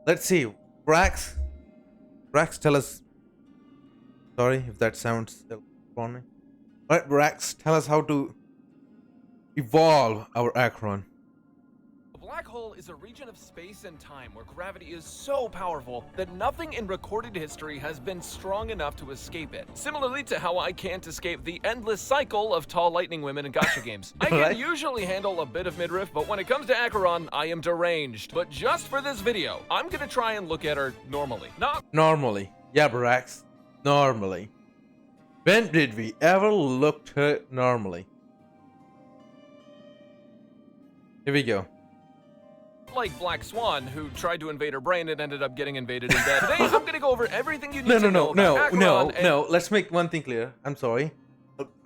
Let's see. Brax. Brax, tell us. Sorry if that sounds funny. Alright, Brax, tell us how to evolve our acheron. A black hole is a region of space and time where gravity is so powerful that nothing in recorded history has been strong enough to escape it. Similarly to how I can't escape the endless cycle of tall lightning women in gacha games. I can usually handle a bit of midriff, but when it comes to acheron, I am deranged. But just for this video, I'm gonna try and look at her normally. Not Normally. Yeah, Brax. Normally. When did we ever look at her normally? Here we go. like Black Swan, who tried to invade her brain and ended up getting invaded in bed. Today, I'm gonna go over everything you need to know about acheron and no. Let's make one thing clear. I'm sorry.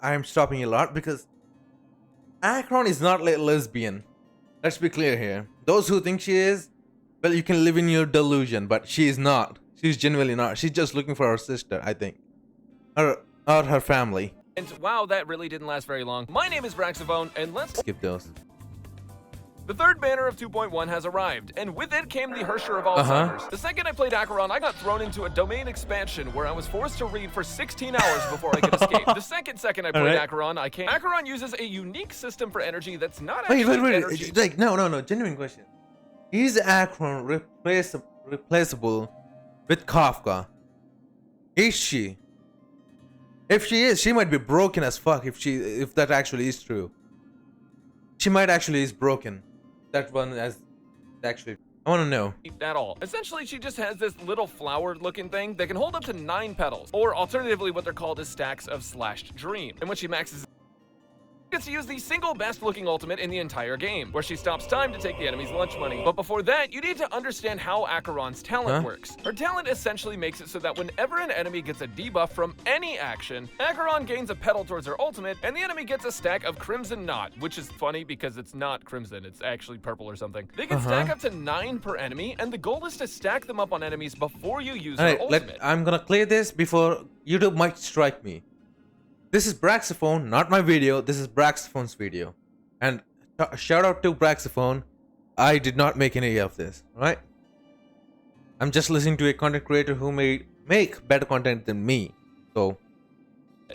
I'm stopping you a lot because Acheron is not like lesbian. Let's be clear here. Those who think she is, well, you can live in your delusion, but she is not. She's genuinely not. She's just looking for her sister, I think. Or her family. And wow, that really didn't last very long. My name is braxphone, and let's Skip those. The third banner of 2.1 has arrived, and with it came the Hersher of Alzheimer's. The second I played Acheron, I got thrown into a domain expansion where I was forced to read for 16 hours before I could escape. The second I played Acheron, Acheron uses a unique system for energy that's not actually energy. Like, no. Genuine question. Is Acheron replaceable with Kafka? Is she? If she is, she might be broken as fuck if that actually is true. She might actually is broken. That one as actually I want to know. At all. Essentially, she just has this little flower-looking thing that can hold up to 9 petals, or alternatively what they're called is stacks of slashed dream. And when she maxes, she gets to use the single best-looking ultimate in the entire game, where she stops time to take the enemy's lunch money. But before that, you need to understand how Acheron's talent works. Her talent essentially makes it so that whenever an enemy gets a debuff from any action, Acheron gains a petal towards her ultimate, and the enemy gets a stack of Crimson Knot, which is funny because it's not crimson, it's actually purple or something. They can stack up to 9 per enemy, and the goal is to stack them up on enemies before you use her ultimate. I'm gonna clear this before YouTube might strike me. This is Braxphone, not my video. This is Braxphone's video. And shout out to Braxphone. I did not make any of this, right? I'm just listening to a content creator who make better content than me. So,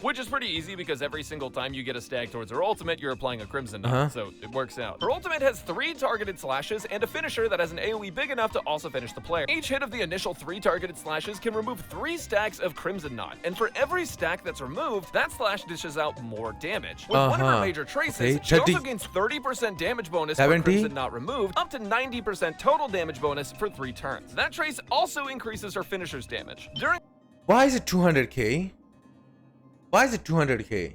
which is pretty easy because every single time you get a stack towards her ultimate, you're applying a Crimson Knot, so it works out. Her ultimate has 3 targeted slashes and a finisher that has an AoE big enough to also finish the player. Each hit of the initial 3 targeted slashes can remove 3 stacks of Crimson Knot, and for every stack that's removed, that slash dishes out more damage. With one of her major traces, she also gains 30% damage bonus for Crimson Knot removed, up to 90% total damage bonus for 3 turns. That trace also increases her finisher's damage. Why is it 200k? Why is it 200k?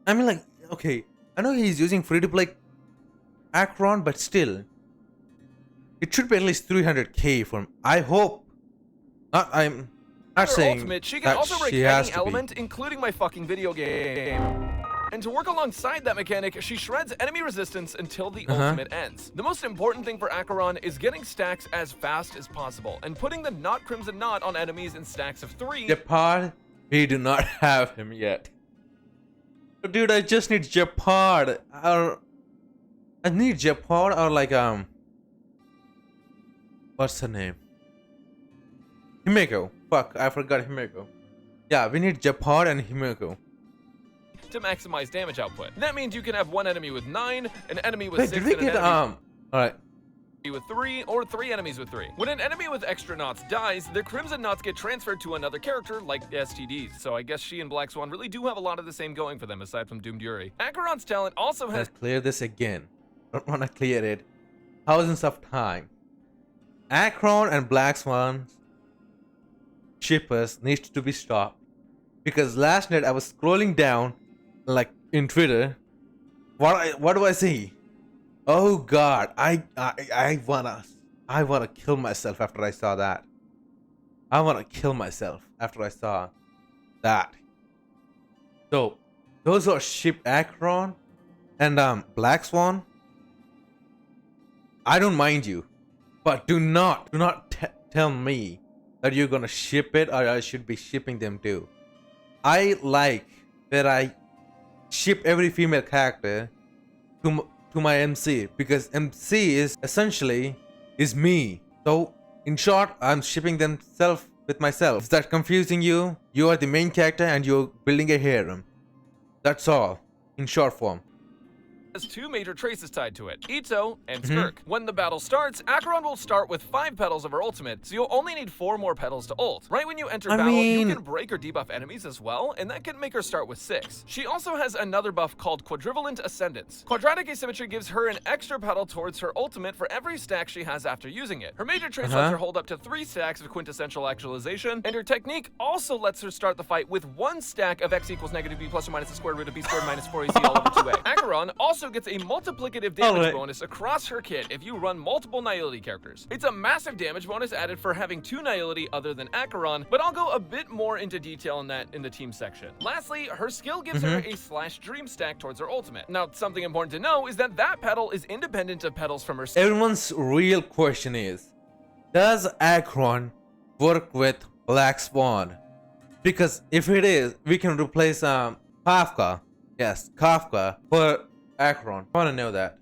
I mean, like, okay, I know he's using free-to-play Acheron, but still, it should be at least 300k from. I hope. I'm not saying ultimate, she can that also break she has any to element, be. including my fucking video game. And to work alongside that mechanic, she shreds enemy resistance until the ultimate ends. The most important thing for Acheron is getting stacks as fast as possible, and putting the not Crimson Knot on enemies in stacks of 3. Japard, we do not have him yet. Dude, I just need Japard. Or I need Japard or like what's her name? Himeko. Fuck, I forgot Himeko. Yeah, we need Japard and Himeko to maximize damage output. That means you can have one enemy with 9, an enemy with 6, did we and get alright. With 3, or 3 enemies with 3. When an enemy with extra knots dies, their Crimson Knots get transferred to another character like STDs, so I guess she and Black Swan really do have a lot of the same going for them aside from Doomed Yuri. Acheron's talent also has— Let's clear this again. Don't wanna clear it. Thousands of time. Acheron and Black Swan shippers needs to be stopped. Because last night I was scrolling down like in Twitter. What do I see? Oh god, I wanna kill myself after I saw that. I wanna kill myself after I saw that. So those who are ship Acheron and Black Swan, I don't mind you, but do not tell me that you're gonna ship it or I should be shipping them too. I like that I ship every female character to my MC, because MC is essentially is me. So, in short, I'm shipping them self with myself. Is that confusing you? You are the main character and you're building a harem. That's all, in short form. Has two major traces tied to it, Ito and Skirk. When the battle starts, Acheron will start with 5 petals of her ultimate, so you'll only need 4 more petals to ult. Right when you enter battle, you can break or debuff enemies as well, and that can make her start with 6. She also has another buff called Quadrivalent Ascendance. Quadratic Asymmetry gives her an extra petal towards her ultimate for every stack she has after using it. Her major trace lets her hold up to 3 stacks of Quintessential Actualization, and her technique also lets her start the fight with 1 stack of x equals negative b plus or minus the square root of b squared minus 4ac all over 2a. Acheron also gets a multiplicative damage bonus across her kit if you run multiple Nihility characters. It's a massive damage bonus added for having 2 Nihility other than Acheron, but I'll go a bit more into detail on that in the team section. Lastly, her skill gives her a slash dream stack towards her ultimate. Now, something important to know is that that petal is independent of petals from her skill. Everyone's real question is, does Acheron work with Black Swan? Because if it is, we can replace Kafka. Yes, Kafka for Acheron. I want to know that.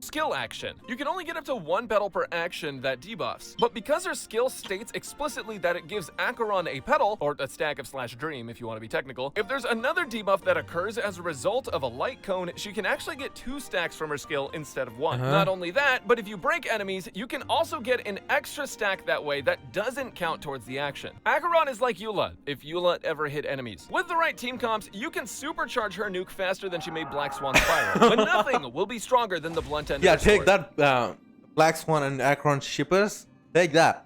Skill action. You can only get up to 1 petal per action that debuffs, but because her skill states explicitly that it gives Acheron a petal, or a stack of slash dream if you want to be technical, if there's another debuff that occurs as a result of a light cone, she can actually get 2 stacks from her skill instead of 1. Not only that, but if you break enemies, you can also get an extra stack that way that doesn't count towards the action. Acheron is like Eula, if Eula ever hit enemies. With the right team comps, you can supercharge her nuke faster than she made Black Swan's fire, but nothing will be stronger than the blunt end. Yeah, take that, Black Swan and Acheron shippers. Take that.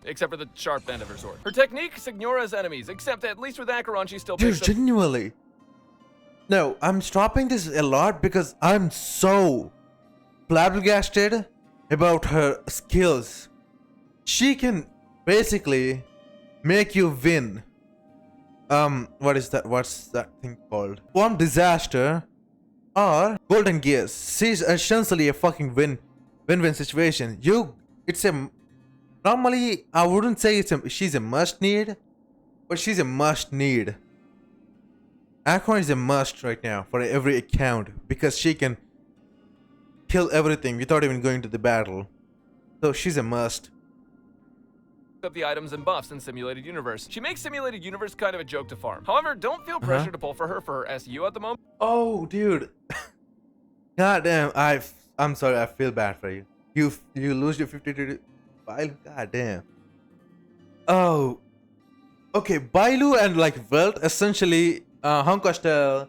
Except for the sharp end of her sword. Her technique signoras enemies, except at least with Acheron, she still Dude, picks up. genuinely. No, I'm stopping this a lot because I'm so flabbergasted about her skills. She can basically make you win. What is that? What's that thing called? Swarm Disaster or Golden Gears. She's essentially a fucking win-win situation. Normally I wouldn't say she's a must need, but she's a must need. Acheron is a must right now for every account because she can kill everything without even going to the battle. So she's a must. Up the items and buffs in Simulated Universe. She makes Simulated Universe kind of a joke to farm. However, don't feel pressure to pull for her SU at the moment. Oh, dude. God damn, I'm sorry, I feel bad for you. You lose your 52 Bailu. God damn. Oh. Okay, Bailu and like Welt essentially Hankostel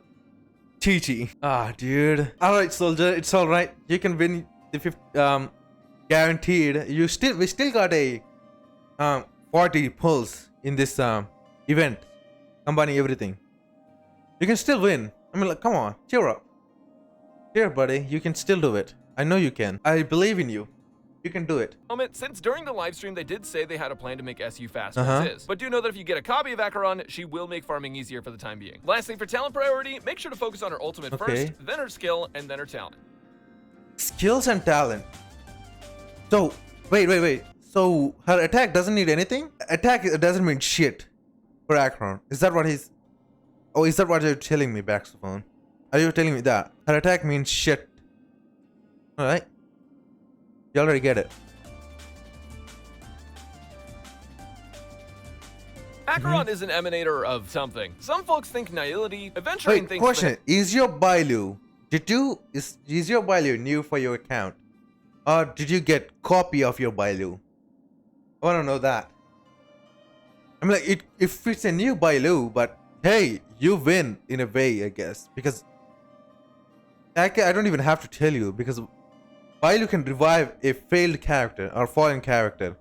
Chi. Ah, dude. Alright, soldier, it's alright. You can win the guaranteed. We still got a 40 pulls in this event, combining everything. You can still win. I mean, like, come on, cheer up. Here, buddy, you can still do it. I know you can. I believe in you. You can do it. Since during the live stream they did say they had a plan to make SU faster as is. But do know that if you get a copy of Acheron, she will make farming easier for the time being. Lastly, for talent priority, make sure to focus on her ultimate first, then her skill, and then her talent. Skills and talent. So, wait. So, her attack doesn't need anything? Attack doesn't mean shit for Acheron. Is that what he's... Oh, is that what you're telling me, braxphone? Are you telling me that? Her attack means shit. Alright. You already get it. Acheron is an emanator of something. Some folks think Nihility, Adventuring thinks... Question. Is your Bailu... Is your Bailu new for your account? Or did you get copy of your Bailu? I want to know that. I mean, like, if it's a new Bailu, but hey, you win in a way, I guess. Because I don't even have to tell you, because Bailu can revive a failed character or fallen character.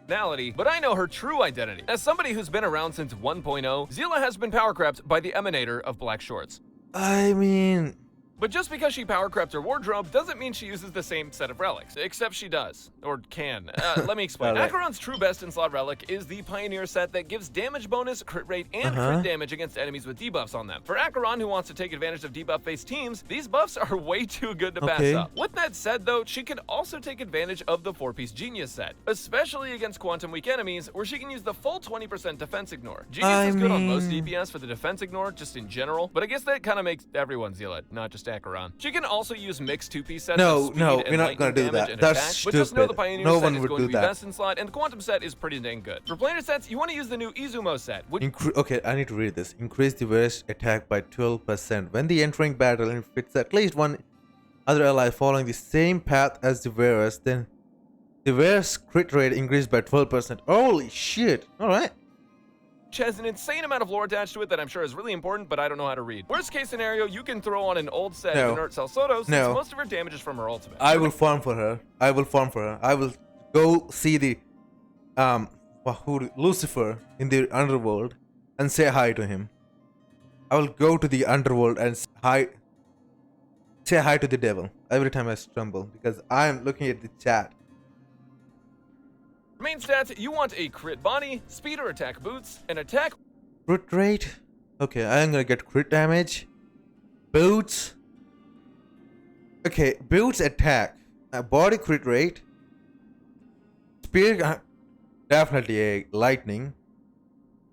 But I know her true identity. As somebody who's been around since 1.0, Zila has been power crept by the emanator of Black Shorts. I mean... But just because she power crept her wardrobe doesn't mean she uses the same set of relics. Except she does. Or can. Let me explain. Acheron's true best in slot relic is the Pioneer set that gives damage bonus, crit rate, and crit damage against enemies with debuffs on them. For Acheron, who wants to take advantage of debuff-based teams, these buffs are way too good to pass up. With that said, though, she can also take advantage of the 4-piece Genius set, especially against quantum weak enemies, where she can use the full 20% defense ignore. Genius is good on most DPS for the defense ignore, just in general, but I guess that kind of makes everyone Zealot, not just acheron. She can also use mixed 2-piece sets No, of speed no, and we're not lightning gonna do damage that. and That's attack, but just know the stupid. Pioneer No set one is would going do to be that. best in slot, and the Quantum set is pretty dang good. For planar sets, you want to use the new Izumo set, which Okay, I need to read this. Increase the wearer's attack by 12% when the entering battle inflicts at least one other ally following the same path as the wearer's, then the wearer's crit rate increased by 12%. Holy shit! Alright. has an insane amount of lore attached to it that I'm sure is really important, but I don't know how to read. Worst case scenario, you can throw on an old set No. of Inert Salsodo since No. most of her damage is from her ultimate. I will farm for her. I will farm for her. I will go see the Lucifer in the underworld and say hi to him. I will go to the underworld and say hi to the devil every time I stumble because I am looking at the chat. Main stats, you want a crit body, speed or attack boots, an attack Crit rate. Okay, I'm gonna get crit damage. Boots. Okay, boots attack. Body crit rate. Spear. Definitely a lightning.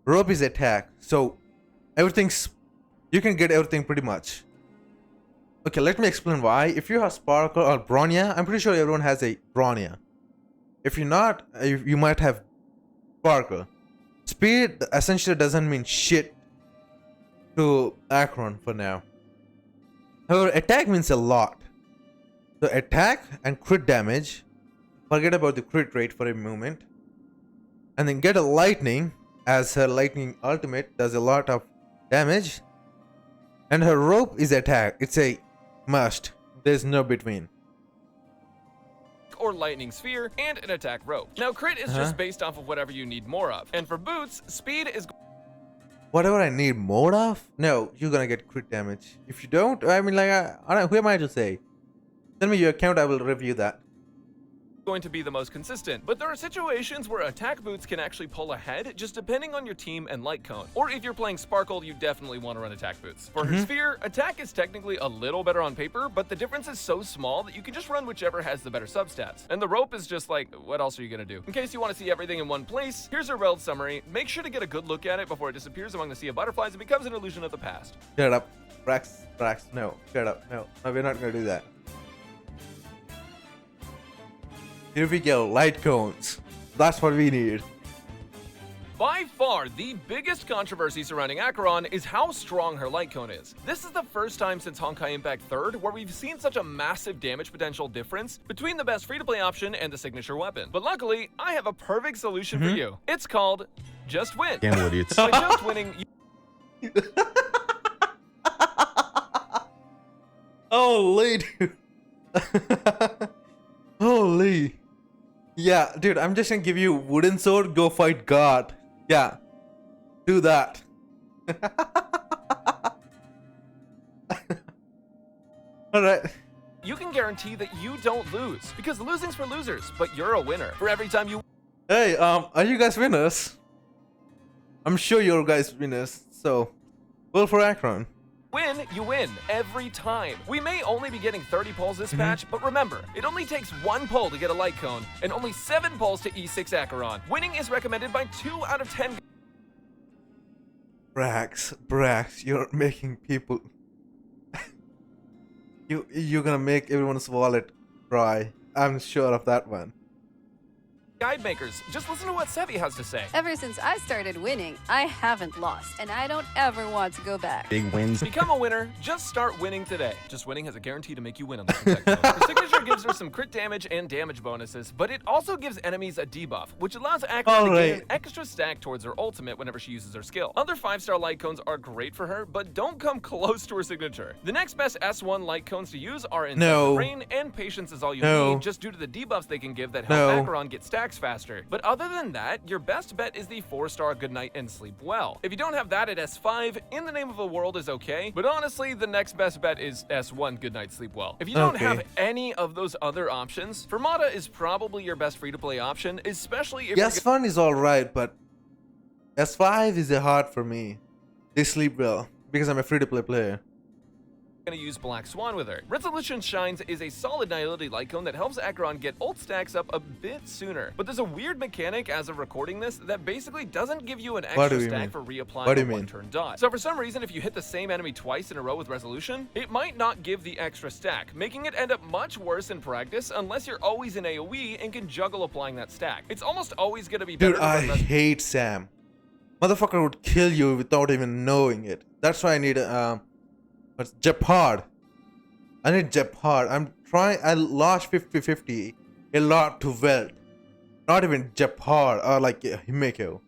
Rope is attack. So everything's. You can get everything pretty much. Okay, let me explain why. If you have Sparkle or Bronya, I'm pretty sure everyone has a Bronya. If you're not, you might have Sparkle. Speed essentially doesn't mean shit to acheron for now. However, attack means a lot. So attack and crit damage. Forget about the crit rate for a moment. And then get a lightning, as her lightning ultimate does a lot of damage. And her rope is attack. It's a must. There's no between. or lightning sphere, and an attack rope. Now crit is just based off of whatever you need more of. And for boots, speed is Whatever I need more of? No, you're gonna get crit damage. If you don't, I mean, like, I don't, who am I to say? Send me your account, I will review that. going to be the most consistent, but there are situations where attack boots can actually pull ahead just depending on your team and light cone. Or if you're playing Sparkle, you definitely want to run attack boots. For her sphere, attack is technically a little better on paper, but the difference is so small that you can just run whichever has the better substats. And the rope is just like, what else are you gonna do? In case you want to see everything in one place, here's a rel summary. Make sure to get a good look at it before it disappears among the sea of butterflies and becomes an illusion of the past. Shut up. Brax, no. Shut up. No, we're not gonna do that. Here we go, light cones. That's what we need. By far, the biggest controversy surrounding Acheron is how strong her light cone is. This is the first time since Honkai Impact 3rd where we've seen such a massive damage potential difference between the best free-to-play option and the signature weapon. But luckily, I have a perfect solution for you. It's called Just Win. Damn idiots. By just winning, you Holy, dude. Holy. Yeah, dude, I'm just gonna give you wooden sword, go fight God. Yeah. Do that. Alright. you can guarantee that you don't lose, because losing's for losers, but you're a winner. For every time you Hey, are you guys winners? I'm sure you're guys winners, so well for Acheron. win, you win every time. We may only be getting 30 pulls this patch, but remember, it only takes 1 pull to get a light cone, and only 7 pulls to E6 Acheron. Winning is recommended by 2 out of 10. Brax, you're making people you're gonna make everyone's wallet cry. I'm sure of that one. Guide makers, just listen to what Sevi has to say. Ever since I started winning, I haven't lost, and I don't ever want to go back. Big wins. Become a winner, just start winning today. Just winning has a guarantee to make you win on this protect zone. Her signature gives her some crit damage and damage bonuses, but it also gives enemies a debuff, which allows Acheron to gain an extra stack towards her ultimate whenever she uses her skill. Other 5-star light cones are great for her, but don't come close to her signature. The next best S1 light cones to use are Incessant Rain and Patience is all you need, just due to the debuffs they can give that help Acheron get stacks faster. But other than that, your best bet is the 4-star Goodnight and Sleep Well. If you don't have that at S5, In the Name of a World is okay, but honestly, the next best bet is S1 Goodnight Sleep Well. If you don't have any of those other options, Fermata is probably your best free-to-play option, especially if S1 is alright, but S5 is hard for me. They sleep well, because I'm a free-to-play player. gonna use Black Swan with her. Resolution Shines is a solid Nihility light cone that helps Acheron get ult stacks up a bit sooner. But there's a weird mechanic as of recording this that basically doesn't give you an extra stack for reapplying a one-turn dodge. So for some reason, if you hit the same enemy twice in a row with Resolution, it might not give the extra stack, making it end up much worse in practice unless you're always in AoE and can juggle applying that stack. It's almost always gonna be better. Dude, I hate Sam. Motherfucker would kill you without even knowing it. That's why I need what's Jeopard. I need Jeopard. I lost 50-50 a lot to Welt. Not even Jeopard or like Himeko.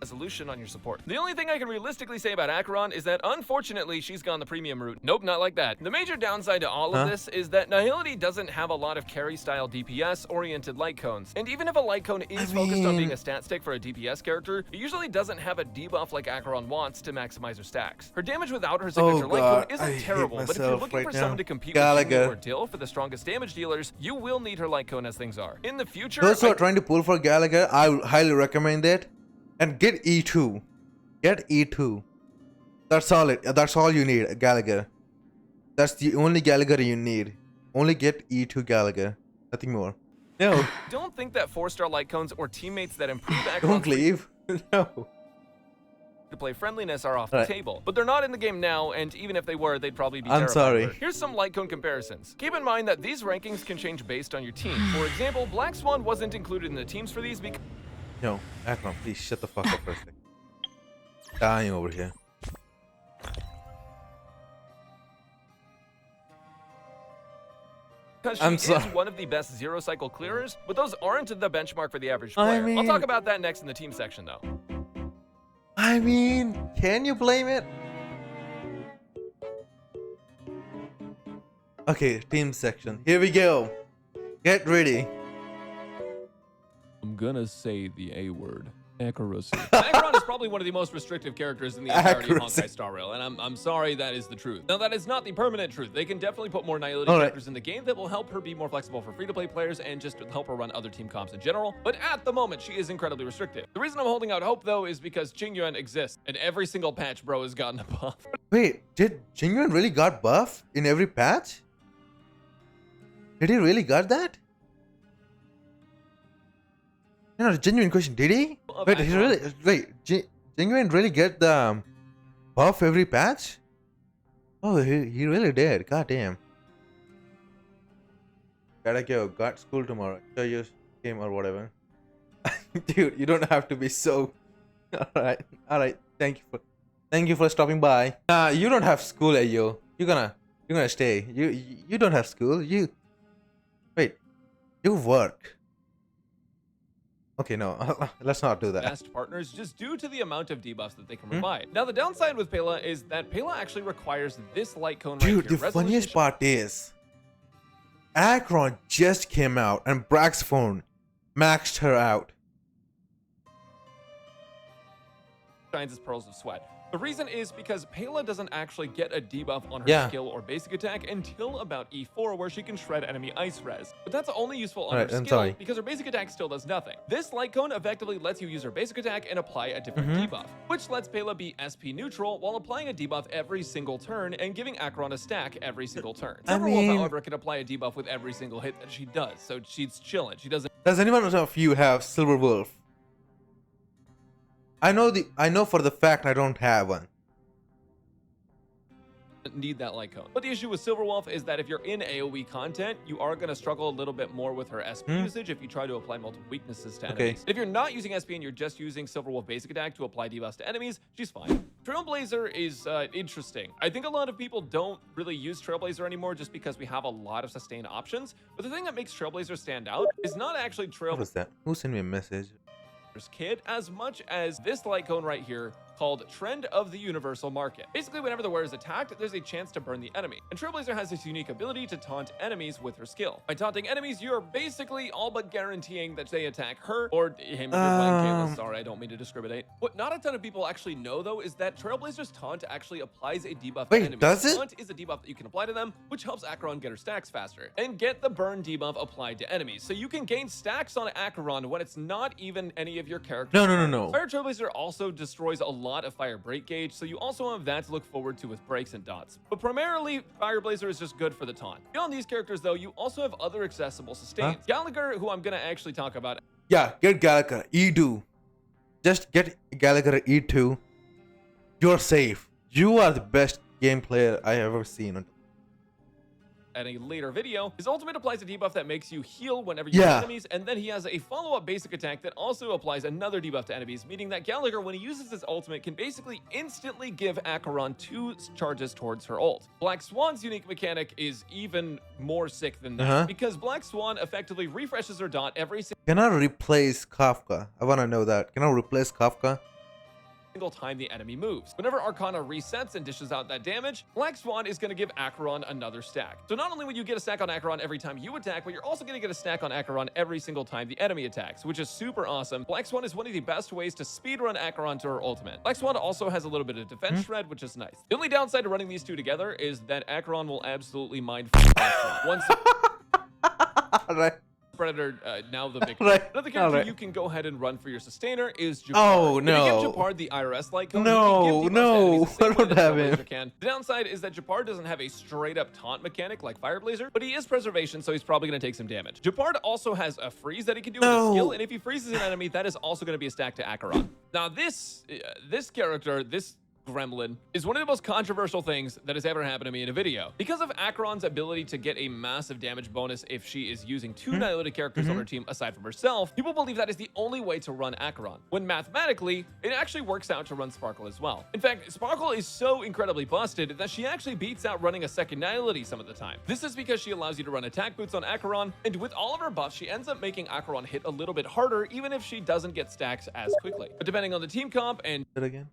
Resolution on your support. The only thing I can realistically say about Acheron is that unfortunately she's gone the premium route. Nope, not like that. The major downside to all of this is that Nihility doesn't have a lot of carry style DPS oriented light cones. And even if a light cone is focused on being a stat stick for a DPS character, it usually doesn't have a debuff like Acheron wants to maximize her stacks. Her damage without her signature light cone isn't terrible, but if you're looking for someone to compete with Jinyu or Dill for the strongest damage dealers, you will need her light cone as things are. In the future, those who are trying to pull for Gallagher, I would highly recommend it. And get E2. Get E2. That's all that's all you need, Gallagher. That's the only Gallagher you need. Only get E2 Gallagher. Nothing more. No. Don't think that 4-star light cones or teammates that improve Don't leave. No. To play friendliness are off the table, but they're not in the game now, and even if they were, they'd probably be I'm sorry. Here's some light cone comparisons. Keep in mind that these rankings can change based on your team. For example, Black Swan wasn't included in the teams for these because No, Acheron, please shut the fuck up for a second. Dying over here. because she is one of the best zero cycle clearers, but those aren't the benchmark for the average player. I'll talk about that next in the team section though. I mean, can you blame it? Okay, team section. Here we go. Get ready. I'm gonna say the A word. Accuracy. Acheron is probably one of the most restrictive characters in the entirety of Honkai Star Rail, and I'm sorry that is the truth. Now, that is not the permanent truth. They can definitely put more Nihility characters in the game that will help her be more flexible for free-to-play players and just help her run other team comps in general, but at the moment, she is incredibly restrictive. The reason I'm holding out hope, though, is because Qingyuan exists, and every single patch, bro, has gotten a buff. Wait, did Qingyuan really got buff in every patch? Did he really got that? You know, the genuine question, did he? Wait, Genuine really get the buff every patch? Oh, he really did. God damn. Gotta go. Got school tomorrow. Show your game or whatever. Dude, you don't have to be so. Alright. Thank you for stopping by. You don't have school, Ayo. You're gonna stay. You don't have school. You work. Okay, no, let's not do that. Best partners just due to the amount of debuffs that they can provide. Now, the downside with Pela is that Pela actually requires this light cone right here. Dude, the funniest part is Acheron just came out and braxphone maxed her out. Shines as pearls of sweat. The reason is because Pela doesn't actually get a debuff on her skill or basic attack until about E4, where she can shred enemy ice res. But that's only useful on her skill because her basic attack still does nothing. This light cone effectively lets you use her basic attack and apply a different debuff, which lets Pela be SP neutral while applying a debuff every single turn and giving Acheron a stack every single turn. Silverwolf, however, can apply a debuff with every single hit that she does, so she's chilling. She doesn't. Does anyone of you have Silverwolf? I know for the fact I don't have one. Need that light cone. But the issue with Silverwolf is that if you're in AoE content, you are going to struggle a little bit more with her SP usage if you try to apply multiple weaknesses to enemies. If you're not using SP and you're just using Silverwolf basic attack to apply debuffs to enemies, she's fine. Trailblazer is interesting. I think a lot of people don't really use Trailblazer anymore just because we have a lot of sustained options. But the thing that makes Trailblazer stand out is not actually Trailblazer. What was that? Who sent me a message? Kid as much as this light cone right here called Trend of the Universal Market. Basically, whenever the wearer is attacked, there's a chance to burn the enemy. And Trailblazer has this unique ability to taunt enemies with her skill. By taunting enemies, you're basically all but guaranteeing that they attack her or him if you're playing Kayla. Sorry, I don't mean to discriminate. What not a ton of people actually know, though, is that Trailblazer's taunt actually applies a debuff to enemies. Does it? Taunt is a debuff that you can apply to them, which helps Acheron get her stacks faster. And get the burn debuff applied to enemies. So you can gain stacks on Acheron when it's not even any of your characters. No. Fire Trailblazer also destroys a lot of fire break gauge, so you also have that to look forward to with breaks and dots. But primarily, Fire Blazer is just good for the taunt. Beyond these characters though, you also have other accessible sustains. Gallagher, who I'm gonna actually talk about. Yeah, get Gallagher, E2. Just get Gallagher E2. You're safe. You are the best game player I have ever seen. At a later video, his ultimate applies a debuff that makes you heal whenever you hit enemies, and then he has a follow-up basic attack that also applies another debuff to enemies, meaning that Gallagher, when he uses his ultimate, can basically instantly give Acheron 2 charges towards her ult. Black Swan's unique mechanic is even more sick than that, because Black Swan effectively refreshes her dot every Can I replace Kafka? I want to know that. Can I replace Kafka? single time the enemy moves. Whenever Arcana resets and dishes out that damage, Black Swan is going to give Acheron another stack. So not only will you get a stack on Acheron every time you attack, but you're also going to get a stack on Acheron every single time the enemy attacks, which is super awesome. Black Swan is one of the best ways to speedrun Acheron to her ultimate. Black Swan also has a little bit of defense shred, which is nice. The only downside to running these two together is that Acheron will absolutely mind Black Swan. Once Right. Predator, now the victim. Right. Another character Right. you can go ahead and run for your sustainer is Japar. Oh, When you no. give Japar the IRS light cone, No, you can give debuffs to no, enemies the same I way don't that have Trailblazer him. can. The downside is that Japar doesn't have a straight up taunt mechanic like Fireblazer, but he is preservation, so he's probably going to take some damage. Japar also has a freeze that he can do with his skill, and if he freezes an enemy, that is also going to be a stack to Acheron. Now this character, this gremlin, is one of the most controversial things that has ever happened to me in a video. Because of Acheron's ability to get a massive damage bonus if she is using 2 annihilated characters on her team aside from herself, people believe that is the only way to run Acheron, when mathematically, it actually works out to run Sparkle as well. In fact, Sparkle is so incredibly busted that she actually beats out running a second nihility some of the time. This is because she allows you to run attack boots on Acheron, and with all of her buffs, she ends up making Acheron hit a little bit harder, even if she doesn't get stacks as quickly. But depending on the team comp and Again.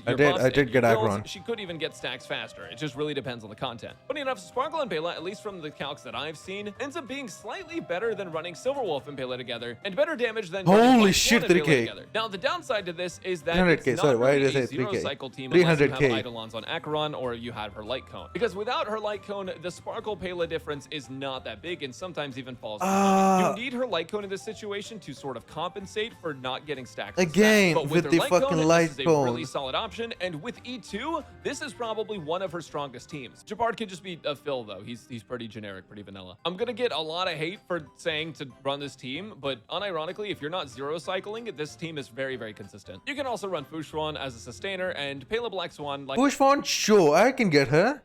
your I buffs did and get your builds, Acheron. she could even get stacks faster. It just really depends on the content. Funny enough, Sparkle and Pela, at least from the calcs that I've seen, ends up being slightly better than running Silverwolf and Pela together, and better damage than running Holy Black shit, Swan and Pela 3K. together. Now, the downside to this is that 300K, it's not sorry, why really did I a say 3K? zero-cycle team unless you have 300K. Eidolons on Acheron or you have her Light Cone. Because without her Light Cone, the Sparkle-Pela difference is not that big and sometimes even falls behind. You need her Light Cone in this situation to sort of compensate for not getting stacks. and Again, stacks. But with her the Light fucking Cone, Light this is a Cone. really solid option, and with E2, this is probably one of her strongest teams. Japar could just be a fill though. He's pretty generic, pretty vanilla. I'm gonna get a lot of hate for saying to run this team, but unironically, if you're not zero cycling, this team is very, very consistent. You can also run Fushwan as a sustainer and Pela Black Swan like Push one? Sure, I can get her.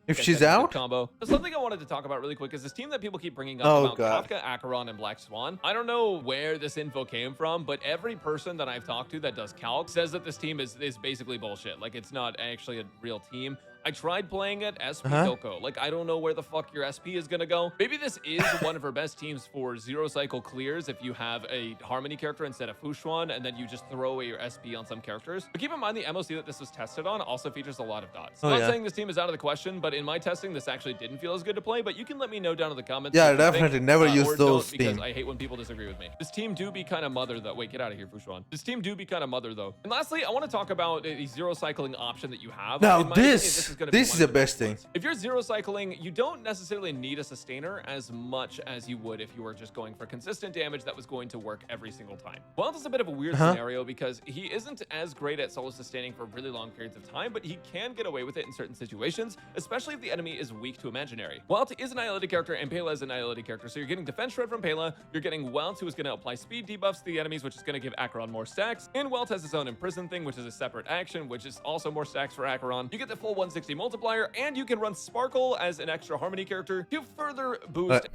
If I she's said, it's a good out? combo. Something I wanted to talk about really quick is this team that people keep bringing up Oh, about God. Kafka, Acheron, and Black Swan. I don't know where this info came from, but every person that I've talked to that does calc says that this team is basically bullshit. Like, it's not actually a real team. I tried playing it SP Doko. Like, I don't know where the fuck your SP is gonna go. Maybe this is one of her best teams for zero cycle clears if you have a Harmony character instead of Fushwan, and then you just throw away your SP on some characters. But keep in mind the MOC that this was tested on also features a lot of dots. I'm not saying this team is out of the question, but in my testing, this actually didn't feel as good to play, but you can let me know down in the comments. Yeah, what you definitely think, never or use don't, those because team. I hate when people disagree with me. This team do be kind of mother though. Wait, get out of here, Fushwan. This team do be kind of mother though. And lastly, I want to talk about the zero cycling option that you have. Now In my opinion, this gonna be is one the of best thing. ones. If you're zero cycling, you don't necessarily need a sustainer as much as you would if you were just going for consistent damage that was going to work every single time. Wild is a bit of a weird scenario because he isn't as great at solo sustaining for really long periods of time, but he can get away with it in certain situations, especially if the enemy is weak to imaginary. Wild is an annihilated character and Pela is an annihilated character, so you're getting defense shred from Pela, you're getting Welt, who is going to apply speed debuffs to the enemies, which is going to give Acheron more stacks, and Welt has his own imprison thing, which is a separate action, which is also more stacks for Acheron. You get the full 160 multiplier, and you can run Sparkle as an extra Harmony character to further boost.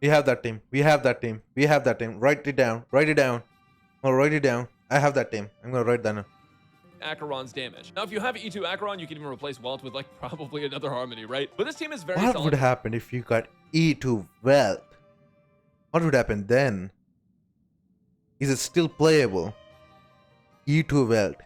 We have that team. We have that team. We have that team. Write it down. Write it down. I'll write it down. I have that team. I'm gonna write that down. Acheron's damage. Now, if you have E2 Acheron, you can even replace Welt with like probably another Harmony, right? But this team is very What solid. would happen if you got E2 Wealth? What would happen then? Is it still playable? E2 Wealth.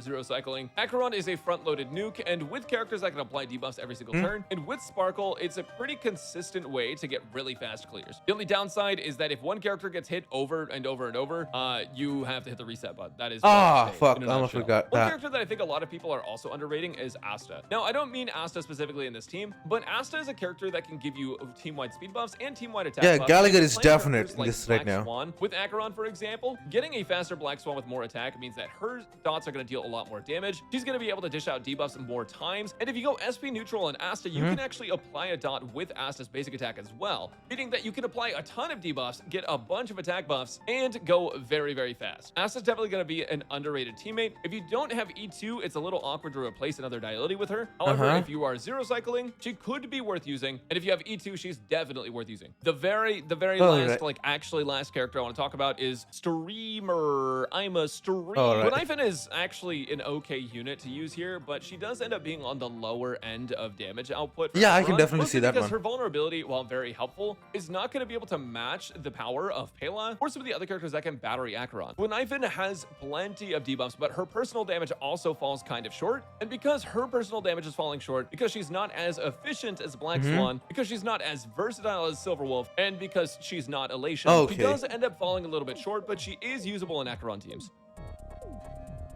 Zero cycling. Acheron is a front-loaded nuke, and with characters that can apply debuffs every single turn, and with Sparkle, it's a pretty consistent way to get really fast clears. The only downside is that if one character gets hit over and over and over, you have to hit the reset button. That is fuck, I almost forgot one that. character that I think a lot of people are also underrating is Asta. Now, I don't mean Asta specifically in this team, but Asta is a character that can give you team-wide speed buffs and team-wide attack buffs. Yeah, Gallagher is Playing definite characters in like this right Black now. Swan, with Acheron, for example, getting a faster Black Swan with more attack means that her dots are going to deal a lot more damage. She's going to be able to dish out debuffs more times, and if you go SP neutral on Asta, you can actually apply a dot with Asta's basic attack as well, meaning that you can apply a ton of debuffs, get a bunch of attack buffs, and go very, very fast. Asta's definitely going to be an underrated teammate. If you don't have E2, it's a little awkward to replace another Diality with her. However, if you are zero cycling, she could be worth using, and if you have E2, she's definitely worth using. The very last, like actually last character I want to talk about is Streamer. I'm a streamer. Knifin is actually an okay unit to use here, but she does end up being on the lower end of damage output. Yeah, I can definitely see that because one. her vulnerability, while very helpful, is not going to be able to match the power of Pela or some of the other characters that can battery Acheron. Knifin has plenty of debuffs, but her personal damage also falls kind of short, and because her personal damage is falling short, because she's not as efficient as Black Swan, because she's not as versatile as Silver Wolf, and because she's not Elation, she does end up falling a little bit short, but she is usable in Acheron teams.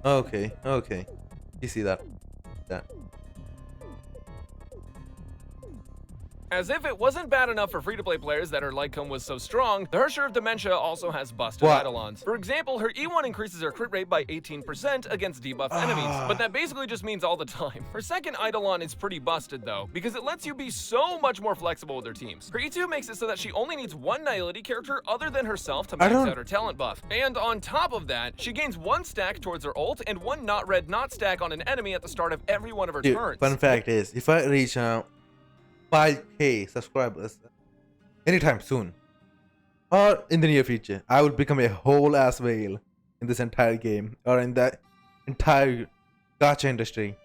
Okay. You see that. As if it wasn't bad enough for free-to-play players that her light cone was so strong, the Hersher of Dementia also has busted Eidolons. For example, her E1 increases her crit rate by 18% against debuffed enemies, but that basically just means all the time. Her second Eidolon is pretty busted though, because it lets you be so much more flexible with her teams. Her E2 makes it so that she only needs one Nihility character other than herself to max out her talent buff. And on top of that, she gains one stack towards her ult and one not red not stack on an enemy at the start of every one of her turns. Fun fact is, if I reach 5K subscribers anytime soon or in the near future, I will become a whole ass whale in this entire game or in that entire gacha industry.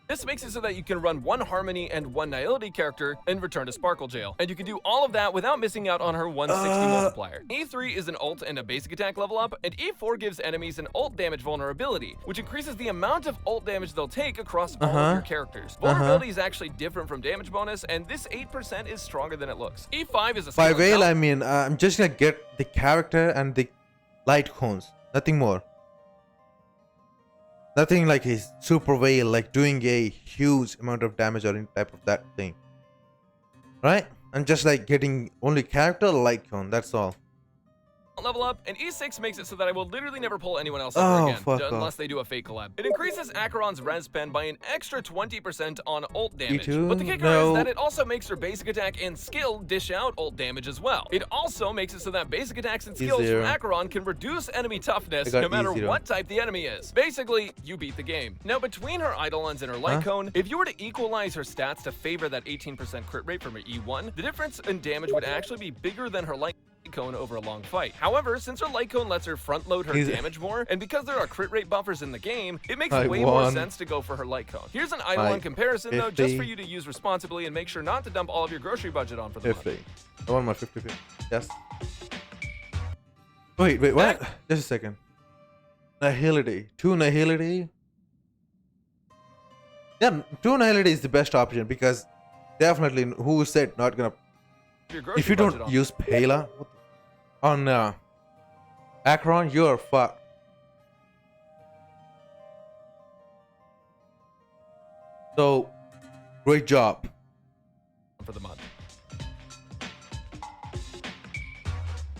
This makes it so that you can run one Harmony and one Nihility character and return to Sparkle Jail. And you can do all of that without missing out on her 160 multiplier. E3 is an ult and a basic attack level up, and E4 gives enemies an ult damage vulnerability, which increases the amount of ult damage they'll take across all of your characters. Vulnerability is actually different from damage bonus, and this 8% is stronger than it looks. E5 is a By whale, I mean, I'm just gonna get the character and the light cones, nothing more. Nothing like a super whale, like doing a huge amount of damage or any type of that thing. Right? I'm just like getting only character light cone, that's all. Level up, and E6 makes it so that I will literally never pull anyone else ever again, unless they do a fake collab. It increases Acheron's res pen by an extra 20% on ult damage. E2? But the kicker is that it also makes her basic attack and skill dish out ult damage as well. It also makes it so that basic attacks and skills from Acheron can reduce enemy toughness no matter what type the enemy is. Basically, you beat the game. Now, between her Eidolons and her light cone, if you were to equalize her stats to favor that 18% crit rate from her E1, the difference in damage would actually be bigger than her light cone over a long fight. However, since her light cone lets her front load her damage more, and because there are crit rate buffers in the game, it makes way more sense to go for her light cone. Here's an Eidolon comparison though, just for you to use responsibly and make sure not to dump all of your grocery budget on for the month. I want my 50. Yes. Wait, what? Just a second. Nihility. 2 Nihility? Yeah, 2 Nihility is the best option because definitely, who said not gonna... If you don't use Pela on Acheron, you're fucked. So, great job. For the month.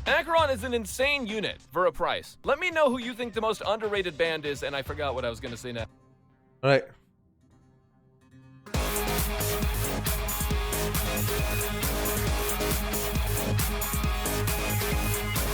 Acheron is an insane unit for a price. Let me know who you think the most underrated band is, and I forgot what I was going to say now. Alright.